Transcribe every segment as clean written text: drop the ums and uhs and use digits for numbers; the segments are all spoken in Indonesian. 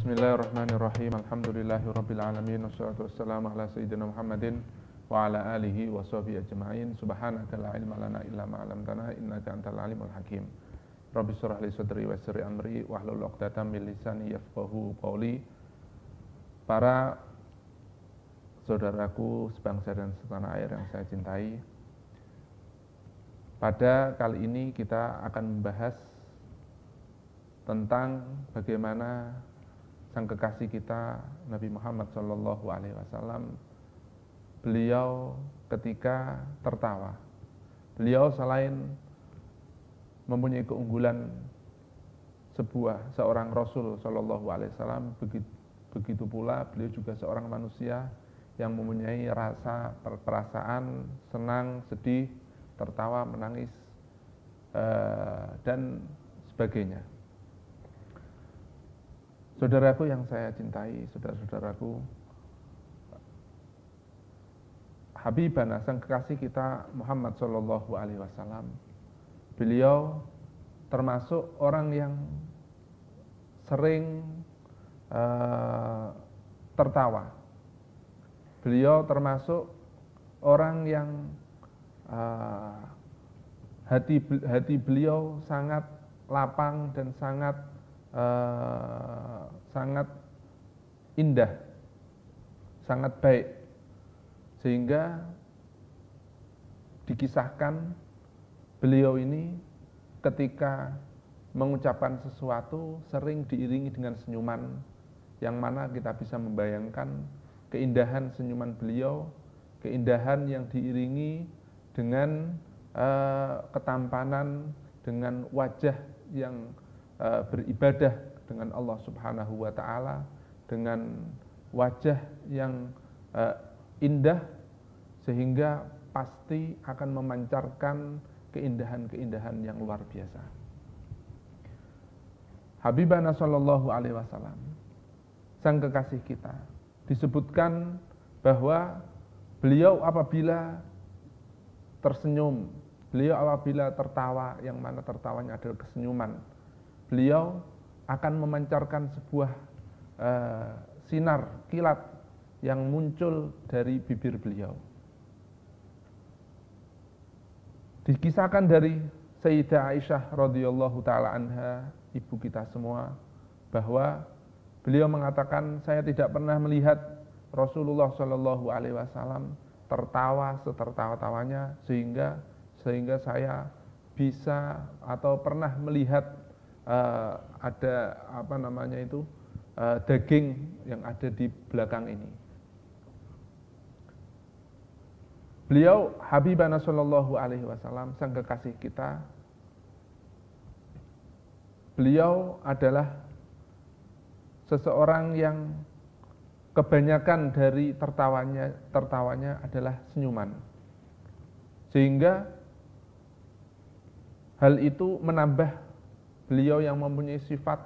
Bismillahirrahmanirrahim. Alhamdulillahirabbil alamin wassalatu wassalamu ala sayyidina Muhammadin wa ala alihi wa sahbihi ajma'in. Subhanaka la ilma lana illa ma 'allamtana innaka antal alimul hakim. Rabbi shrah li sadri wa yassir li amri wahlul 'uqdatam min lisani yafqahu qawli. Para saudaraku sebangsa dan setanah air yang saya cintai, pada kali ini kita akan membahas tentang bagaimana sang kekasih kita Nabi Muhammad SAW, beliau ketika tertawa, beliau selain mempunyai keunggulan seorang Rasul SAW, begitu pula beliau juga seorang manusia yang mempunyai perasaan senang, sedih, tertawa, menangis, dan sebagainya. Saudaraku yang saya cintai, saudara-saudaraku, Habibana, sang kekasih kita Muhammad SAW, beliau termasuk orang yang sering tertawa. Beliau termasuk orang yang hati beliau sangat lapang dan sangat indah, sangat baik, sehingga dikisahkan beliau ini ketika mengucapkan sesuatu sering diiringi dengan senyuman, yang mana kita bisa membayangkan keindahan senyuman beliau, keindahan yang diiringi dengan ketampanan, dengan wajah yang beribadah dengan Allah Subhanahu wa Ta'ala, dengan wajah yang indah, sehingga pasti akan memancarkan keindahan-keindahan yang luar biasa. Habibana sallallahu alaihi wasallam, sang kekasih kita, disebutkan bahwa beliau apabila tersenyum, beliau apabila tertawa, yang mana tertawanya adalah kesenyuman, beliau akan memancarkan sebuah sinar kilat yang muncul dari bibir beliau. Dikisahkan dari Sayyidah Aisyah radhiyallahu taala anha, ibu kita semua, bahwa beliau mengatakan, saya tidak pernah melihat Rasulullah Shallallahu alaihi wasallam tertawa setertawa-tawanya sehingga saya bisa atau pernah melihat ada daging yang ada di belakang ini. Beliau Habibana sallallahu alaihi wasallam, sang kekasih kita, beliau adalah seseorang yang kebanyakan dari tertawanya adalah senyuman, sehingga hal itu menambah beliau yang mempunyai sifat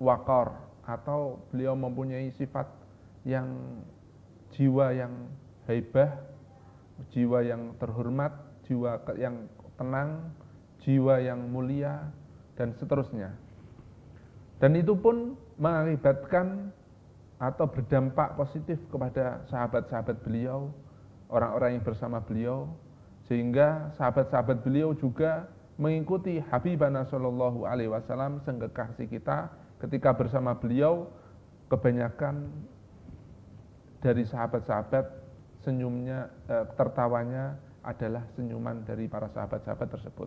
waqar, atau beliau mempunyai sifat yang jiwa yang haibah, jiwa yang terhormat, jiwa yang tenang, jiwa yang mulia, dan seterusnya. Dan itu pun mengakibatkan atau berdampak positif kepada sahabat-sahabat beliau, orang-orang yang bersama beliau, sehingga sahabat-sahabat beliau juga mengikuti Habibana sallallahu alaihi wasallam, sang kekasih kita, ketika bersama beliau. Kebanyakan dari sahabat-sahabat senyumnya, tertawanya adalah senyuman dari para sahabat-sahabat tersebut.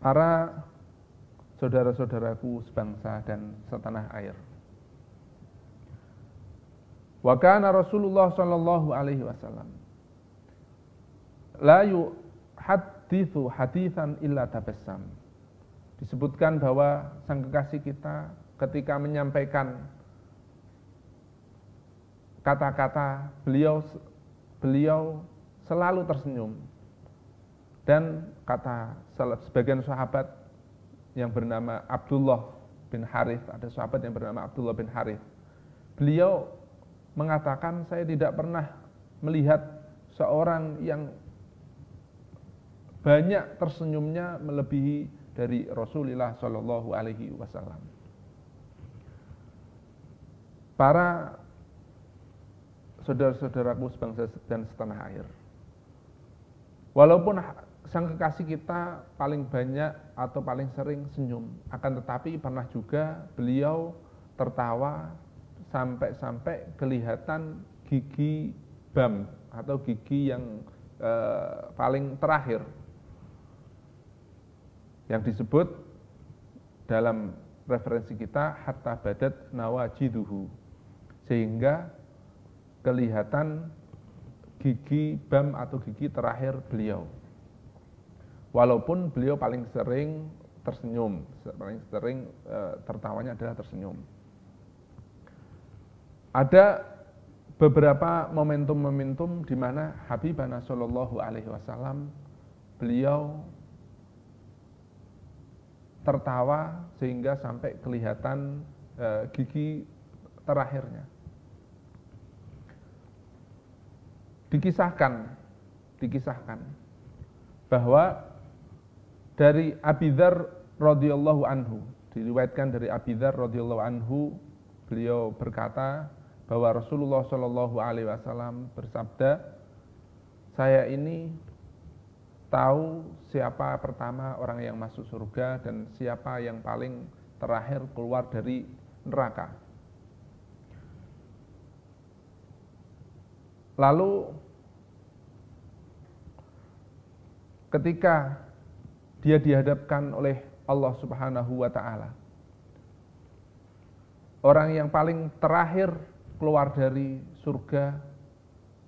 Para saudara-saudaraku sebangsa dan setanah air, wa kana Rasulullah sallallahu alaihi wasallam la yuhadditsu haditsan illa tabassam. Disebutkan bahwa sang kekasih kita ketika menyampaikan kata-kata, beliau selalu tersenyum. Dan kata sebagian sahabat yang bernama Abdullah bin Harith, ada sahabat yang bernama Abdullah bin Harith, beliau mengatakan, saya tidak pernah melihat seorang yang banyak tersenyumnya melebihi dari Rasulullah Shallallahu Alaihi Wasallam. Para saudara-saudaraku sebangsa dan setanah air, walaupun sang kekasih kita paling banyak atau paling sering senyum, akan tetapi pernah juga beliau tertawa sampai-sampai kelihatan gigi bam atau gigi yang paling terakhir, yang disebut dalam referensi kita hatta badat nawajiduhu, sehingga kelihatan gigi bam atau gigi terakhir beliau. Walaupun beliau paling sering tersenyum, paling sering tertawanya adalah tersenyum. Ada beberapa momentum-momentum di mana Habibana Shallallahu Alaihi Wasallam beliau tertawa sehingga sampai kelihatan gigi terakhirnya. Dikisahkan bahwa dari Abi Dzar radhiyallahu anhu, diriwayatkan dari Abi Dzar radhiyallahu anhu, beliau berkata bahwa Rasulullah Shallallahu Alaihi Wasallam bersabda, saya ini tahu siapa pertama orang yang masuk surga dan siapa yang paling terakhir keluar dari neraka. Lalu ketika dia dihadapkan oleh Allah Subhanahu wa Ta'ala, orang yang paling terakhir keluar dari surga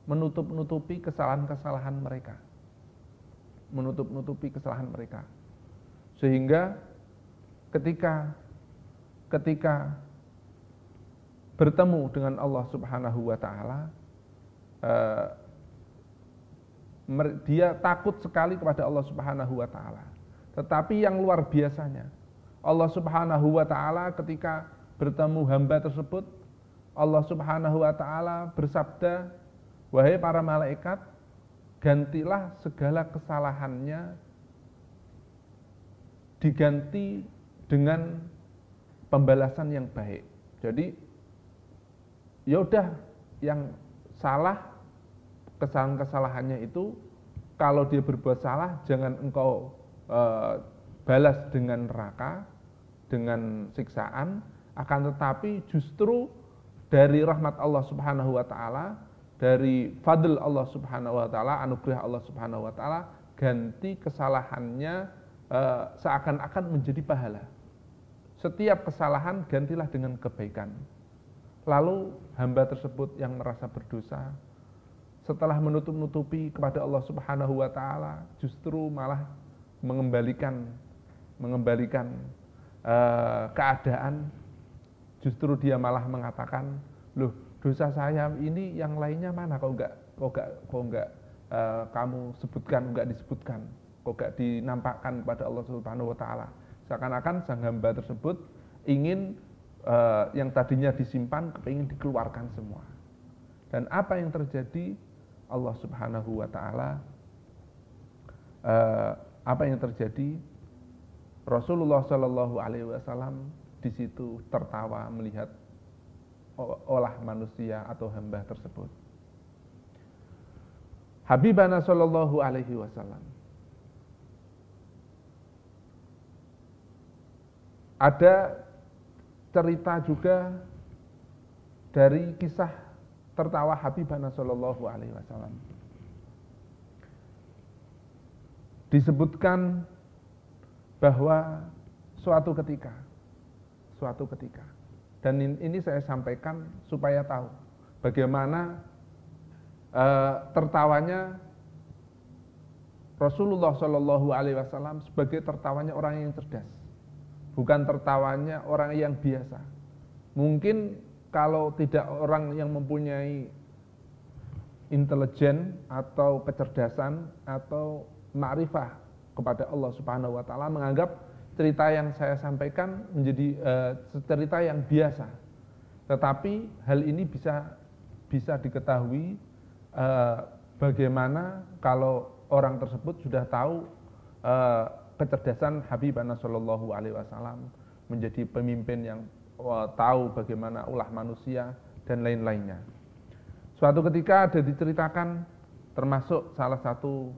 menutup-nutupi kesalahan-kesalahan mereka. Menutup-nutupi kesalahan mereka. Sehingga ketika bertemu dengan Allah Subhanahu wa Ta'ala, dia takut sekali kepada Allah Subhanahu wa Ta'ala. Tetapi yang luar biasanya, Allah Subhanahu wa Ta'ala ketika bertemu hamba tersebut, Allah Subhanahu wa Ta'ala bersabda, wahai para malaikat, gantilah segala kesalahannya, diganti dengan pembalasan yang baik. Jadi yaudah, yang salah, kesalahan-kesalahannya itu, kalau dia berbuat salah, jangan engkau balas dengan neraka, dengan siksaan, akan tetapi justru dari rahmat Allah Subhanahu wa Ta'ala, dari fadl Allah Subhanahu wa Ta'ala, anugerah Allah Subhanahu wa Ta'ala, ganti kesalahannya seakan-akan menjadi pahala. Setiap kesalahan gantilah dengan kebaikan. Lalu hamba tersebut yang merasa berdosa, setelah menutup-nutupi kepada Allah Subhanahu wa Ta'ala, justru malah mengembalikan keadaan. Justru dia malah mengatakan, loh, dosa saya ini yang lainnya mana? Kok enggak kamu sebutkan, enggak disebutkan, kok enggak dinampakkan kepada Allah Subhanahu wa Ta'ala. Seakan-akan sang hamba tersebut ingin yang tadinya disimpan kepingin dikeluarkan semua. Dan apa yang terjadi? Allah Subhanahu wa Ta'ala, apa yang terjadi? Rasulullah Shallallahu Alaihi Wasallam di situ tertawa melihat olah manusia atau hamba tersebut. Habibana Shallallahu Alaihi Wasallam, ada cerita juga dari kisah tertawa Habibana Shallallahu Alaihi Wasallam. Disebutkan bahwa suatu ketika, dan ini saya sampaikan supaya tahu bagaimana tertawanya Rasulullah Shallallahu Alaihi Wasallam sebagai tertawanya orang yang cerdas, bukan tertawanya orang yang biasa. Mungkin kalau tidak orang yang mempunyai intelijen atau kecerdasan atau ma'rifah kepada Allah Subhanahu wa Ta'ala, menganggap cerita yang saya sampaikan menjadi cerita yang biasa. Tetapi hal ini bisa diketahui bagaimana kalau orang tersebut sudah tahu kecerdasan Habibana Shallallahu Alaihi Wasallam menjadi pemimpin yang tahu bagaimana ulah manusia dan lain-lainnya. Suatu ketika ada diceritakan, termasuk salah satu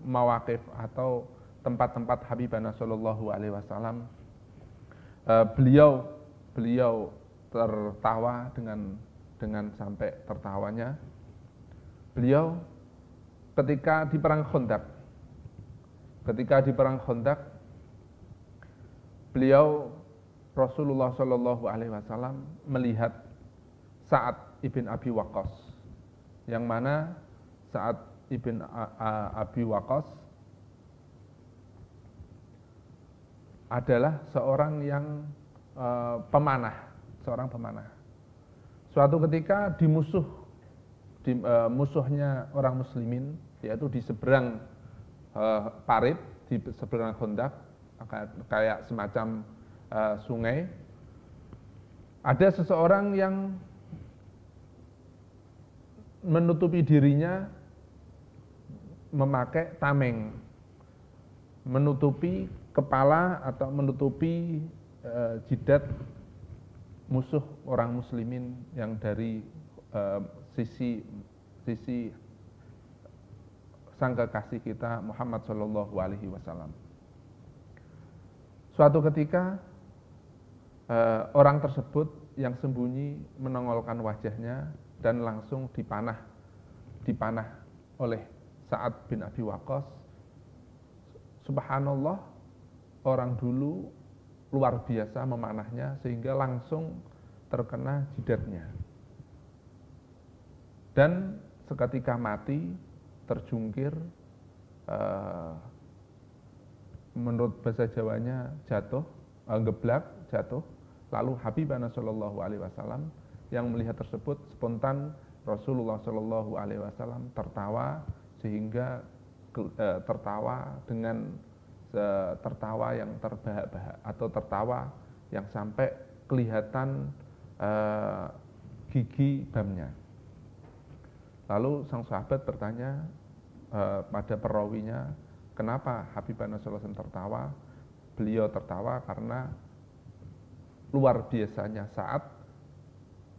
mawaqif atau tempat-tempat Habibana Shallallahu Alaihi Wasallam, beliau tertawa dengan sampai tertawanya. Beliau ketika di perang Khandaq, beliau Rasulullah Shallallahu Alaihi Wasallam melihat Sa'ad ibn Abi Waqqas, yang mana Sa'ad ibn Abi Waqqas adalah seorang yang pemanah. Suatu ketika musuhnya orang muslimin, yaitu di seberang parit, di seberang Khandaq, kayak semacam sungai, ada seseorang yang menutupi dirinya memakai tameng, menutupi kepala atau menutupi jidat musuh orang muslimin yang dari sisi sang kekasih kita Muhammad Shallallahu Alaihi Wasallam. Suatu ketika orang tersebut yang sembunyi menongolkan wajahnya dan langsung dipanah oleh Sa'ad bin Abi Waqqas. Subhanallah, orang dulu luar biasa memanahnya sehingga langsung terkena jidatnya. Dan seketika mati, terjungkir, menurut bahasa Jawanya geblak, jatuh. Lalu Habibana Shallallahu Alaihi Wasallam yang melihat tersebut spontan Rasulullah Shallallahu Alaihi Wasallam tertawa, sehingga tertawa dengan tertawa yang terbahak-bahak atau tertawa yang sampai kelihatan gigi bamnya. Lalu sang sahabat bertanya pada perawinya, kenapa Habibana Shallallahu Alaihi Wasallam tertawa? Beliau tertawa karena luar biasanya saat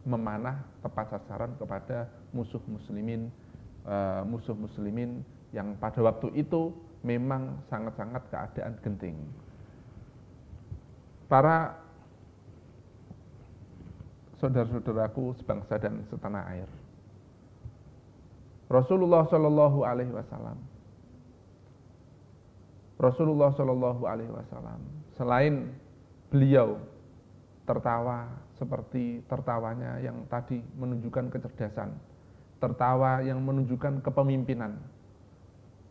memanah tepat sasaran kepada musuh muslimin yang pada waktu itu memang sangat-sangat keadaan genting. Para saudara-saudaraku sebangsa dan setanah air, Rasulullah Shallallahu Alaihi Wasallam selain beliau tertawa seperti tertawanya yang tadi menunjukkan kecerdasan, tertawa yang menunjukkan kepemimpinan,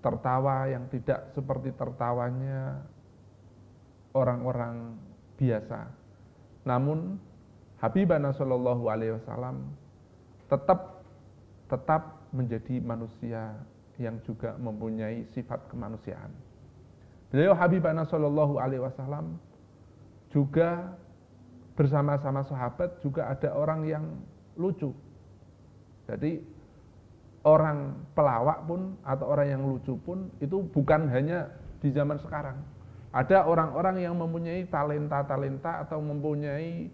tertawa yang tidak seperti tertawanya orang-orang biasa. Namun Habibana Shallallahu Alaihi Wasallam tetap menjadi manusia yang juga mempunyai sifat kemanusiaan. Beliau Habibana Shallallahu Alaihi Wasallam juga bersama-sama sahabat juga ada orang yang lucu. Jadi orang pelawak pun atau orang yang lucu pun itu bukan hanya di zaman sekarang. Ada orang-orang yang mempunyai talenta-talenta atau mempunyai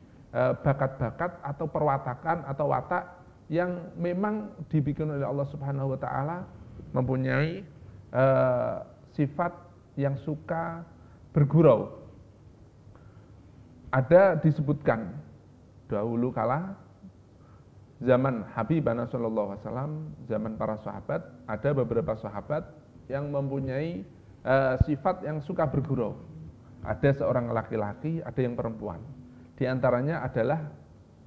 bakat-bakat atau perwatakan atau watak yang memang dibikin oleh Allah Subhanahu wa taala, mempunyai sifat yang suka bergurau. Ada disebutkan dahulu kala zaman Habibana Shallallahu Alaihi Wasallam, zaman para sahabat, ada beberapa sahabat yang mempunyai sifat yang suka bergurau. Ada seorang laki-laki, ada yang perempuan. Di antaranya adalah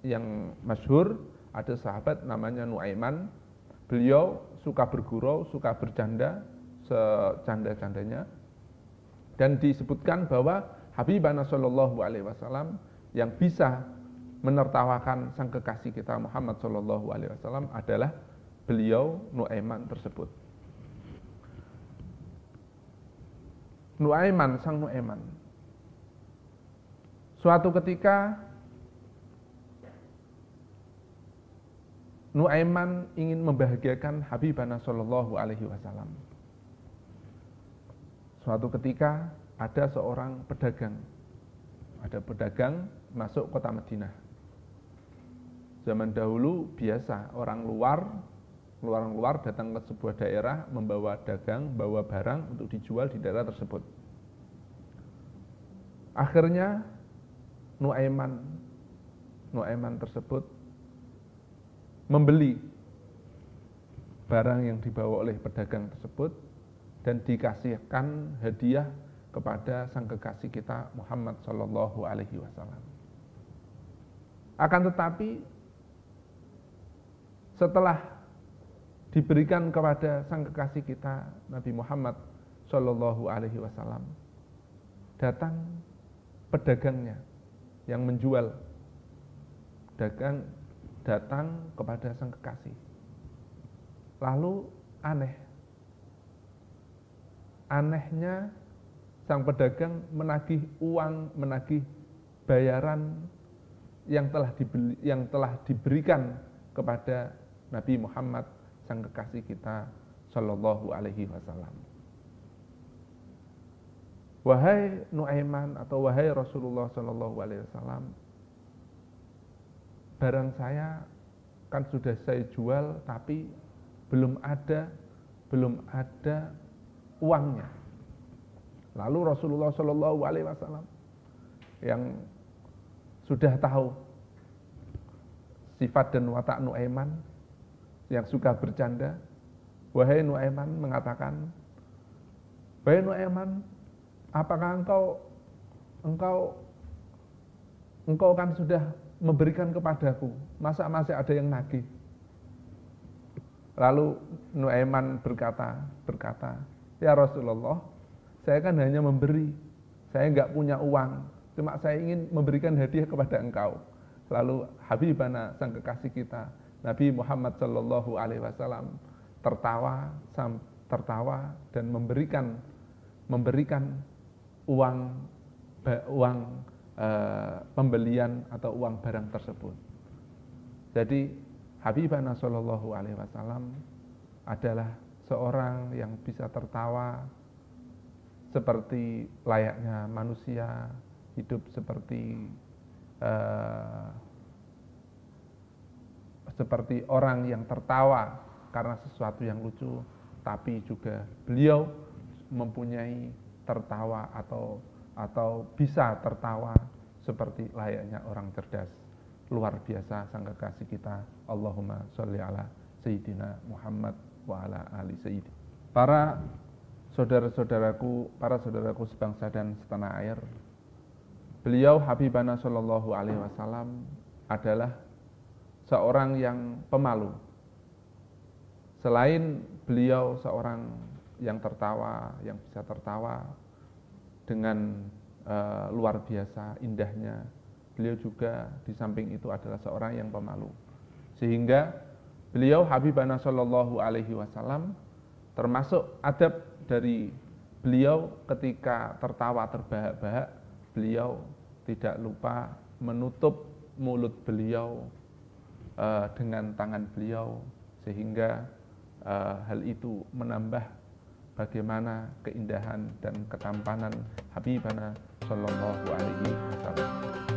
yang masyhur, ada sahabat namanya Nuaiman. Beliau suka bergurau, suka bercanda, secanda-candanya. Dan disebutkan bahwa Habibana Shallallahu Alaihi Wasallam yang bisa menertawakan sang kekasih kita Muhammad Shallallahu Alaihi Wasallam adalah beliau Nuaiman tersebut. Sang Nuaiman. Suatu ketika Nuaiman ingin membahagiakan Habibana Shallallahu Alaihi Wasallam. suatu ketika ada seorang pedagang. Ada pedagang masuk kota Madinah. Zaman dahulu biasa orang luar datang ke sebuah daerah membawa dagang, bawa barang untuk dijual di daerah tersebut. Akhirnya Nuaiman tersebut membeli barang yang dibawa oleh pedagang tersebut dan dikasihkan hadiah kepada sang kekasih kita Muhammad Shallallahu Alaihi Wasallam. Akan tetapi setelah diberikan kepada sang kekasih kita Nabi Muhammad Shallallahu Alaihi Wasallam, datang pedagangnya yang menjual dagang datang kepada sang kekasih. Lalu anehnya sang pedagang menagih uang, menagih bayaran yang telah diberikan kepada Nabi Muhammad sang kekasih kita Shallallahu Alaihi Wasallam. Wahai Nuaiman atau wahai Rasulullah Shallallahu Alaihi Wasallam, barang saya kan sudah saya jual tapi belum ada uangnya. Lalu Rasulullah Shallallahu Alaihi Wasallam yang sudah tahu sifat dan watak Nuaiman yang suka bercanda, wahai Nuaiman mengatakan, wahai Nuaiman, apakah engkau kan sudah memberikan kepadaku, masa masih ada yang nagih? Lalu Nuaiman berkata, ya Rasulullah, saya kan hanya memberi, saya enggak punya uang, cuma saya ingin memberikan hadiah kepada engkau. Lalu Habibana sang kekasih kita Nabi Muhammad Shallallahu Alaihi Wasallam tertawa dan memberikan uang pembelian atau uang barang tersebut. Jadi Habibana Shallallahu Alaihi Wasallam adalah seorang yang bisa tertawa seperti layaknya manusia, hidup seperti orang yang tertawa karena sesuatu yang lucu, tapi juga beliau mempunyai tertawa atau bisa tertawa seperti layaknya orang cerdas. Luar biasa sang kekasih kita. Allahumma sholli ala Sayyidina Muhammad wa ala ali Sayyidi. Para saudaraku sebangsa dan setanah air, beliau Habibana Shallallahu Alaihi Wasallam adalah seorang yang pemalu. Selain beliau seorang yang tertawa, yang bisa tertawa dengan luar biasa indahnya, beliau juga di samping itu adalah seorang yang pemalu. Sehingga beliau Habibana Shallallahu Alaihi Wasallam termasuk adab dari beliau ketika tertawa terbahak-bahak, beliau tidak lupa menutup mulut beliau dengan tangan beliau, sehingga hal itu menambah bagaimana keindahan dan ketampanan Habibana Shallallahu Alaihi Wasallam.